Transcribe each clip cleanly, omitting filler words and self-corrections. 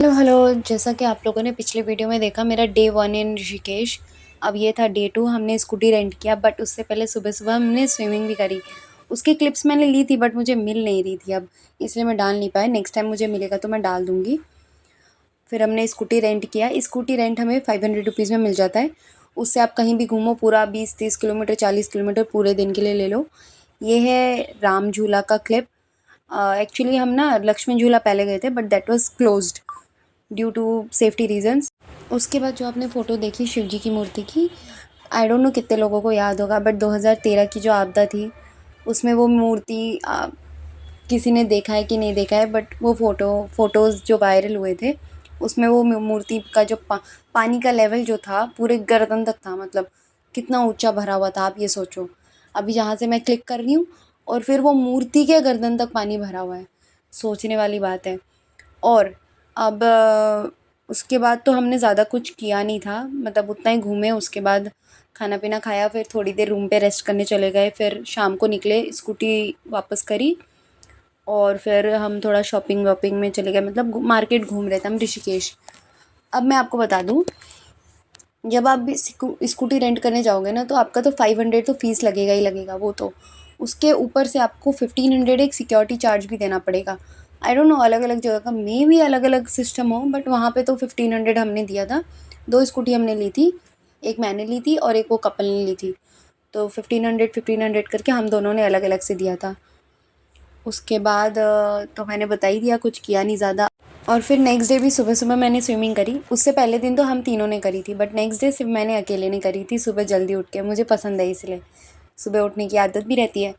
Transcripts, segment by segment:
Hello hello, जैसा कि आप लोगों ने पिछले वीडियो में देखा मेरा डे 1 इन ऋषिकेश। अब ये था डे 2। हमने स्कूटी रेंट किया, बट उससे पहले सुबह सुबह हमने स्विमिंग भी करी। उसकी क्लिप्स मैंने ली थी, बट मुझे मिल नहीं रही थी अब, इसलिए मैं डाल नहीं पाया। नेक्स्ट टाइम मुझे मिलेगा तो मैं डाल दूँगी। फिर हमने स्कूटी रेंट किया। स्कूटी रेंट हमें 500 रुपीज़ में मिल जाता है। उससे आप कहीं भी घूमो, पूरा 20-30 किलोमीटर 40 किलोमीटर पूरे दिन के लिए ले लो। ये है राम झूला का क्लिप। एक्चुअली हम ना लक्ष्मण झूला पहले गए थे, but that was closed due to safety reasons. उसके बाद जो आपने फ़ोटो देखी शिव जी की मूर्ति की, आई डोंट नो कितने लोगों को याद होगा, बट 2013 की जो आपदा थी उसमें वो मूर्ति किसी ने देखा है कि नहीं देखा है, बट वो फ़ोटोज़ जो वायरल हुए थे उसमें वो मूर्ति का जो पानी का लेवल जो था पूरे गर्दन तक था। मतलब कितना ऊंचा भरा हुआ था, आप ये सोचो। अभी जहाँ से मैं क्लिक कर रही हूँ और फिर वो मूर्ति के गर्दन तक पानी भरा हुआ है। सोचने वाली बात है। और अब उसके बाद तो हमने ज़्यादा कुछ किया नहीं था, मतलब उतना ही घूमे। उसके बाद खाना पीना खाया, फिर थोड़ी देर रूम पे रेस्ट करने चले गए। फिर शाम को निकले, स्कूटी वापस करी और फिर हम थोड़ा शॉपिंग वॉपिंग में चले गए, मतलब मार्केट घूम रहे थे हम ऋषिकेश। अब मैं आपको बता दूँ, जब आप भी स्कूटी रेंट करने जाओगे ना, तो आपका तो 500 तो फ़ीस लगेगा ही लगेगा। वो तो उसके ऊपर से आपको 1500 एक सिक्योरिटी चार्ज भी देना पड़ेगा। आई डोंट नो अलग अलग जगह का मे भी अलग अलग सिस्टम हो, बट वहाँ पे तो 1500 हमने दिया था। 2 स्कूटी हमने ली थी, एक मैंने ली थी और एक वो कपल ने ली थी। तो 1500 करके हम दोनों ने अलग अलग से दिया था। उसके बाद तो मैंने बता ही दिया, कुछ किया नहीं ज़्यादा। और फिर नेक्स्ट डे भी सुबह सुबह मैंने स्विमिंग करी। उससे पहले दिन तो हम तीनों ने करी थी, बट नेक्स्ट डे सिर्फ मैंने अकेले ने करी थी, सुबह जल्दी उठ के। मुझे पसंद है इसलिए, सुबह उठने की आदत भी रहती है।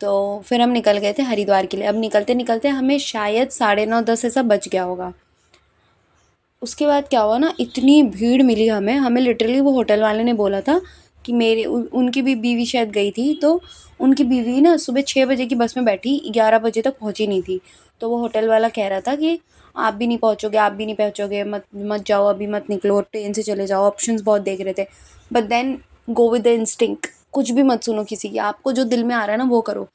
तो फिर हम निकल गए थे हरिद्वार के लिए। अब निकलते निकलते हमें शायद 9:30-10 ऐसा बज गया होगा। उसके बाद क्या हुआ ना, इतनी भीड़ मिली हमें लिटरली वो होटल वाले ने बोला था कि उनकी भी बीवी शायद गई थी, तो उनकी बीवी ना सुबह 6 बजे की बस में बैठी, 11 बजे तक पहुंची नहीं थी। तो वो होटल वाला कह रहा था कि आप भी नहीं पहुंचोगे, आप भी नहीं पहुंचोगे, मत मत जाओ, अभी मत निकलो, ट्रेन से चले जाओ। ऑप्शंस बहुत देख रहे थे, but then go with the instinct. कुछ भी मत सुनो किसी की, आपको जो दिल में आ रहा है ना वो करो।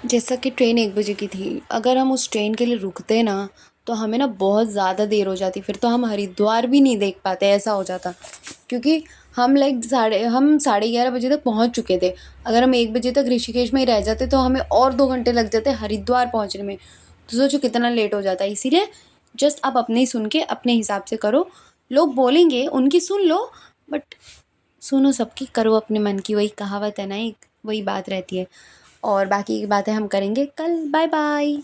जैसा कि ट्रेन 1 बजे की थी, अगर हम उस ट्रेन के लिए रुकते ना, तो हमें ना बहुत ज़्यादा देर हो जाती। फिर तो हम हरिद्वार भी नहीं देख पाते, ऐसा हो जाता। क्योंकि हम 11:30 बजे तक पहुंच चुके थे। अगर हम 1 बजे तक ऋषिकेश में ही रह जाते तो हमें और 2 घंटे लग जाते हरिद्वार पहुंचने में। तो सोचो कितना लेट हो जाता। इसीलिए जस्ट आप अपने ही सुन के अपने हिसाब से करो। लोग बोलेंगे उनकी सुन लो, बट सुनो सबकी, करो अपने मन की। वही कहावत है ना, एक वही बात रहती है। और बाकी की बातें हम करेंगे कल। Bye bye.